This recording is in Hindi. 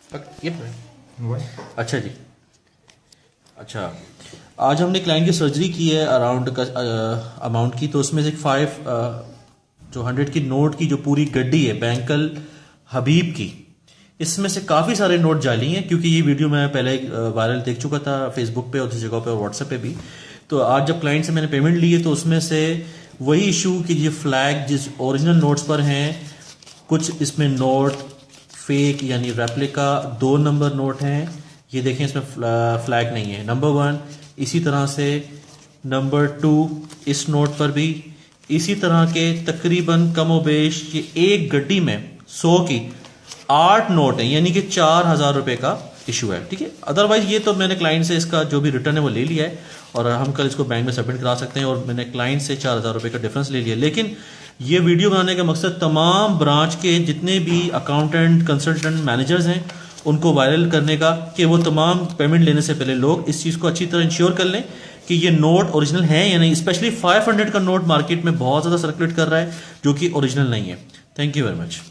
ये अच्छा जी। अच्छा, आज हमने क्लाइंट की सर्जरी की है अराउंड का अमाउंट की, तो उसमें से 100 की नोट की जो पूरी गड्डी है बैंकल हबीब की, इसमें से काफ़ी सारे नोट जाली हैं, क्योंकि ये वीडियो मैं पहले वायरल देख चुका था फेसबुक पे और दूसरी जगह पे और व्हाट्सएप पे भी। तो आज जब क्लाइंट से मैंने पेमेंट ली है तो उसमें से वही इशू कि ये फ्लैग जिस ओरिजिनल नोट्स पर हैं, कुछ इसमें नोट फेक यानी रेप्लिका 2 नंबर नोट हैं। ये देखें, इसमें फ्लैग नहीं है, नंबर 1। इसी तरह से नंबर 2 इस नोट पर भी इसी तरह के तकरीबन कमोबेश ये एक गड्डी में 100 की 8 नोट हैं, यानी कि 4,000 रुपए का इशू है। ठीक है, अदरवाइज ये तो मैंने क्लाइंट से इसका जो भी रिटर्न है वो ले लिया है और हम कल इसको बैंक में सबमिट करा सकते हैं, और मैंने क्लाइंट से 4,000 रुपए का डिफरेंस ले लिया। लेकिन ये वीडियो बनाने का मकसद तमाम ब्रांच के जितने भी अकाउंटेंट, कंसल्टेंट, मैनेजर्स हैं उनको वायरल करने का, कि वो तमाम पेमेंट लेने से पहले लोग इस चीज़ को अच्छी तरह इंश्योर कर लें कि ये नोट ओरिजिनल है या नहीं। स्पेशली 500 का नोट मार्केट में बहुत ज़्यादा सर्कुलेट कर रहा है जो कि ओरिजिनल नहीं है। Thank you very much.